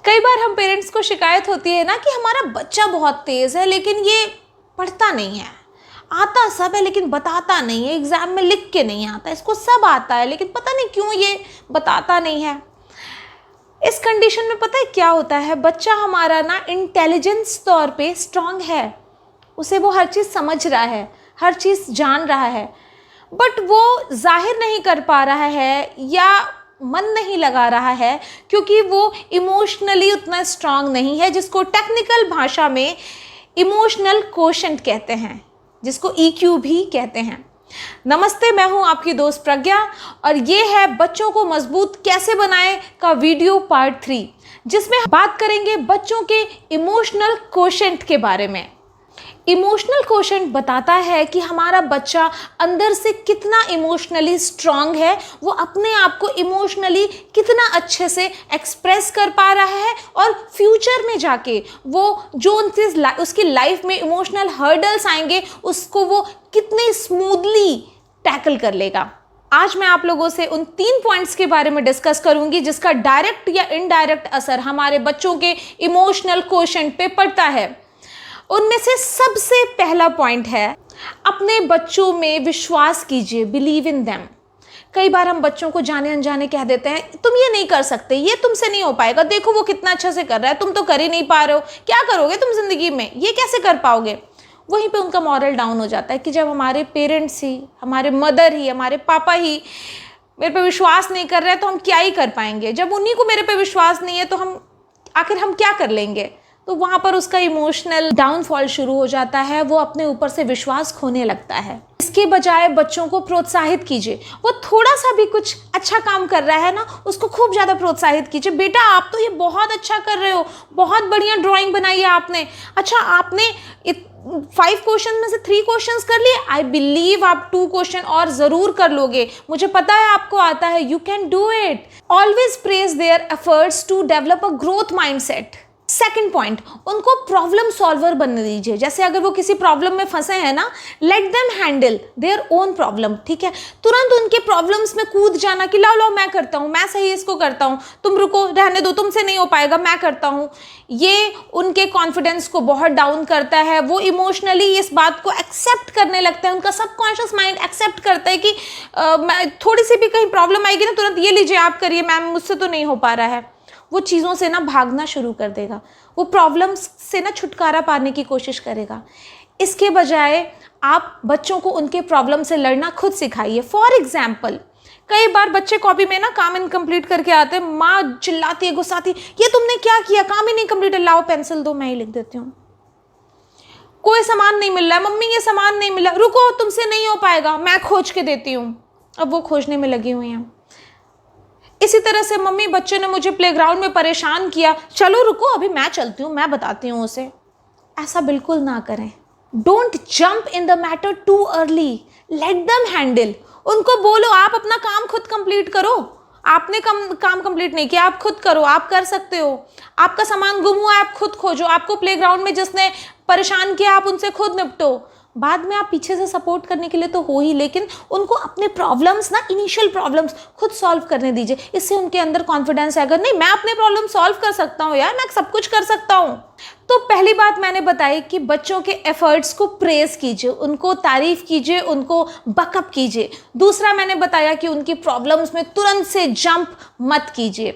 कई बार हम पेरेंट्स को शिकायत होती है ना कि हमारा बच्चा बहुत तेज़ है लेकिन ये पढ़ता नहीं है, आता सब है लेकिन बताता नहीं है, एग्ज़ाम में लिख के नहीं आता, इसको सब आता है लेकिन पता नहीं क्यों ये बताता नहीं है। इस कंडीशन में पता है क्या होता है, बच्चा हमारा ना इंटेलिजेंस तौर पे स्ट्रांग है, उसे वो हर चीज़ समझ रहा है, हर चीज़ जान रहा है, बट वो जाहिर नहीं कर पा रहा है या मन नहीं लगा रहा है क्योंकि वो इमोशनली उतना स्ट्रांग नहीं है, जिसको टेक्निकल भाषा में इमोशनल कोशेंट कहते हैं, जिसको EQ भी कहते हैं। नमस्ते, मैं हूं आपकी दोस्त प्रज्ञा और ये है बच्चों को मजबूत कैसे बनाएं का वीडियो पार्ट 3, जिसमें बात करेंगे बच्चों के इमोशनल कोशेंट के बारे में। इमोशनल कोशेंट बताता है कि हमारा बच्चा अंदर से कितना इमोशनली स्ट्रांग है, वो अपने आप को इमोशनली कितना अच्छे से एक्सप्रेस कर पा रहा है और फ्यूचर में जाके वो जो उसकी लाइफ में इमोशनल हर्डल्स आएंगे उसको वो कितने स्मूथली टैकल कर लेगा। आज मैं आप लोगों से उन 3 पॉइंट्स के बारे में डिस्कस करूंगी जिसका डायरेक्ट या इनडायरेक्ट असर हमारे बच्चों के इमोशनल कोशेंट पे पड़ता है। उनमें से सबसे पहला पॉइंट है, अपने बच्चों में विश्वास कीजिए, बिलीव इन देम। कई बार हम बच्चों को जाने अनजाने कह देते हैं, तुम ये नहीं कर सकते, ये तुमसे नहीं हो पाएगा, देखो वो कितना अच्छा से कर रहा है, तुम तो कर ही नहीं पा रहे हो, क्या करोगे तुम जिंदगी में, ये कैसे कर पाओगे। वहीं पे उनका मॉरल डाउन हो जाता है कि जब हमारे पेरेंट्स ही, हमारे मदर ही, हमारे पापा ही मेरे पे विश्वास नहीं कर रहे हैं तो हम क्या ही कर पाएंगे, जब उन्हीं को मेरे पे विश्वास नहीं है तो हम क्या कर लेंगे। तो वहाँ पर उसका इमोशनल डाउनफॉल शुरू हो जाता है, वो अपने ऊपर से विश्वास खोने लगता है। इसके बजाय बच्चों को प्रोत्साहित कीजिए, वो थोड़ा सा भी कुछ अच्छा काम कर रहा है ना, उसको खूब ज़्यादा प्रोत्साहित कीजिए। बेटा आप तो ये बहुत अच्छा कर रहे हो, बहुत बढ़िया ड्राइंग बनाई है आपने, अच्छा आपने 5 क्वेश्चन में से 3 क्वेश्चंस कर लिए, आई बिलीव आप 2 क्वेश्चन और ज़रूर कर लोगे, मुझे पता है आपको आता है, you can do it. Always praise their efforts to develop a growth mindset. Second point, उनको प्रॉब्लम सॉल्वर बनने दीजिए। जैसे अगर वो किसी प्रॉब्लम में फंसे हैं ना, let them handle their own problem, ठीक है। तुरंत उनके प्रॉब्लम्स में कूद जाना कि लाओ मैं करता हूँ, मैं सही इसको करता हूँ, तुम रुको, रहने दो, तुमसे नहीं हो पाएगा, मैं करता हूँ, ये उनके कॉन्फिडेंस को बहुत डाउन करता है। वो इमोशनली इस बात को एक्सेप्ट करने लगता है, उनका सबकॉन्शियस माइंड एक्सेप्ट करता है कि थोड़ी सी भी कहीं प्रॉब्लम आएगी ना, तुरंत ये लीजिए आप करिए, मैम मुझसे तो नहीं हो पा रहा है। वो चीज़ों से ना भागना शुरू कर देगा, वो प्रॉब्लम्स से ना छुटकारा पाने की कोशिश करेगा। इसके बजाय आप बच्चों को उनके प्रॉब्लम से लड़ना खुद सिखाइए। फॉर एग्जाम्पल, कई बार बच्चे कॉपी में ना काम इनकम्प्लीट करके आते हैं, माँ चिल्लाती है, गुस्साती, ये तुमने क्या किया, काम ही नहीं कंप्लीट है, लाओ पेंसिल दो, मैं ही लिख देती हूँ। कोई सामान नहीं मिल रहा है, मम्मी ये सामान नहीं मिला, रुको तुमसे नहीं हो पाएगा, मैं खोज के देती हूँ। अब वो खोजने में लगी हुई हैं। इसी तरह से, मम्मी बच्चे ने मुझे प्लेग्राउंड में परेशान किया, चलो रुको अभी मैं चलती हूँ, मैं बताती हूँ उसे। ऐसा बिल्कुल ना करें। Don't jump in the matter too early, let them handle. उनको बोलो आप अपना काम खुद कंप्लीट करो, आपने काम कंप्लीट नहीं किया, आप खुद करो, आप कर सकते हो, आपका सामान गुम हुआ आप खुद खोजो, आपको प्लेग्राउंड में जिसने परेशान किया आप उनसे खुद निपटो। बाद में आप पीछे से सपोर्ट करने के लिए तो हो ही, लेकिन उनको अपने प्रॉब्लम्स ना, इनिशियल प्रॉब्लम्स खुद सॉल्व करने दीजिए। इससे उनके अंदर कॉन्फिडेंस आएगा, नहीं मैं अपने प्रॉब्लम सॉल्व कर सकता हूँ यार, मैं सब कुछ कर सकता हूँ। तो पहली बात मैंने बताई कि बच्चों के एफर्ट्स को प्रेज कीजिए, उनको तारीफ कीजिए, उनको बकअप कीजिए। दूसरा मैंने बताया कि उनकी प्रॉब्लम्स में तुरंत से जंप मत कीजिए।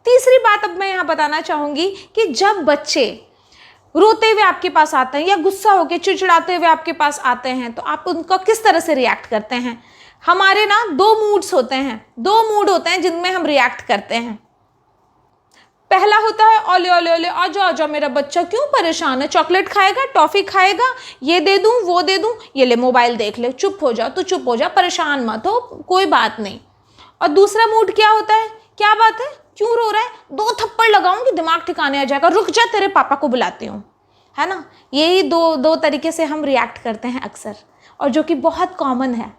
तीसरी बात अब मैं यहाँ बताना चाहूँगी कि जब बच्चे रोते हुए आपके पास आते हैं या गुस्सा होकर चिड़चिड़ाते हुए आपके पास आते हैं तो आप उनका किस तरह से रिएक्ट करते हैं। हमारे ना 2 मूड्स होते हैं, 2 मूड होते हैं जिनमें हम रिएक्ट करते हैं। पहला होता है ओले ओले ओले, आजा आजा मेरा बच्चा क्यों परेशान है, चॉकलेट खाएगा, टॉफी खाएगा, ये दे दूं वो दे दूं, ये ले मोबाइल देख ले, चुप हो जा, तू चुप हो जा, परेशान मत हो, कोई बात नहीं। और दूसरा मूड क्या होता है, क्या बात है क्यों रो रहा है, 2 थप्पड़ लगाऊंगी दिमाग ठिकाने आ जाएगा, रुक जा तेरे पापा को बुलाती हूँ, है ना। यही दो तरीके से हम रिएक्ट करते हैं अक्सर, और जो कि बहुत कॉमन है।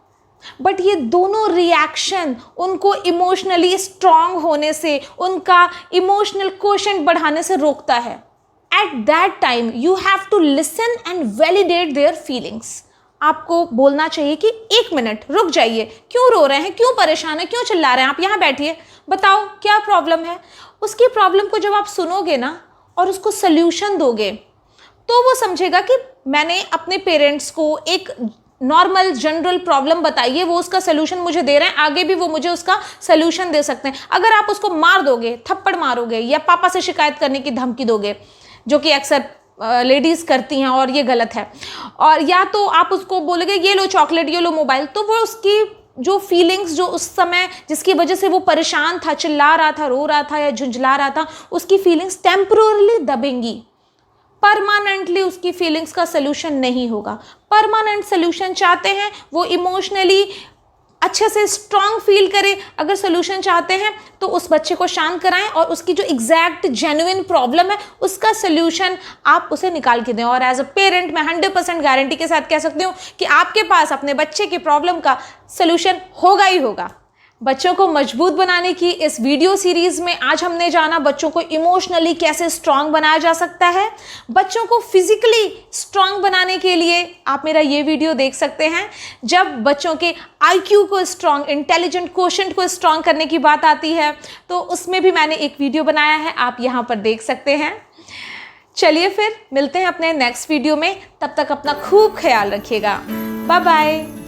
बट ये दोनों रिएक्शन उनको इमोशनली स्ट्रांग होने से, उनका इमोशनल कोशेंट बढ़ाने से रोकता है। At that time you have to listen and validate their feelings. आपको बोलना चाहिए कि 1 मिनट रुक जाइए, क्यों रो रहे हैं, क्यों परेशान है, क्यों चिल्ला रहे हैं, आप यहाँ बैठिए, बताओ क्या प्रॉब्लम है। उसकी प्रॉब्लम को जब आप सुनोगे ना और उसको सल्यूशन दोगे, तो वो समझेगा कि मैंने अपने पेरेंट्स को एक नॉर्मल जनरल प्रॉब्लम बताई है, वो उसका सलूशन मुझे दे रहे हैं, आगे भी वो मुझे उसका सलूशन दे सकते हैं। अगर आप उसको मार दोगे, थप्पड़ मारोगे या पापा से शिकायत करने की धमकी दोगे, जो कि अक्सर लेडीज़ करती हैं और ये गलत है, और या तो आप उसको बोलोगे ये लो चॉकलेट, ये लो मोबाइल, तो वो उसकी जो फीलिंग्स जो उस समय जिसकी वजह से वो परेशान था, चिल्ला रहा था, रो रहा था या झुंझला रहा था, उसकी फीलिंग्स टेम्पररली दबेंगी, परमानेंटली उसकी फीलिंग्स का सलूशन नहीं होगा। परमानेंट सलूशन चाहते हैं, वो इमोशनली अच्छे से स्ट्रांग फील करे। अगर सलूशन चाहते हैं तो उस बच्चे को शांत कराएं और उसकी जो एग्जैक्ट जेन्युइन प्रॉब्लम है उसका सलूशन आप उसे निकाल के दें। और एज अ पेरेंट मैं 100% गारंटी के साथ कह सकती हूँ कि आपके पास अपने बच्चे की प्रॉब्लम का सलूशन होगा ही होगा। बच्चों को मजबूत बनाने की इस वीडियो सीरीज में आज हमने जाना बच्चों को इमोशनली कैसे स्ट्रांग बनाया जा सकता है। बच्चों को फिजिकली स्ट्रांग बनाने के लिए आप मेरा ये वीडियो देख सकते हैं। जब बच्चों के IQ को स्ट्रांग, इंटेलिजेंट क्वोशेंट को स्ट्रांग करने की बात आती है तो उसमें भी मैंने एक वीडियो बनाया है, आप यहाँ पर देख सकते हैं। चलिए फिर मिलते हैं अपने नेक्स्ट वीडियो में, तब तक अपना खूब ख्याल रखिएगा। Bye bye.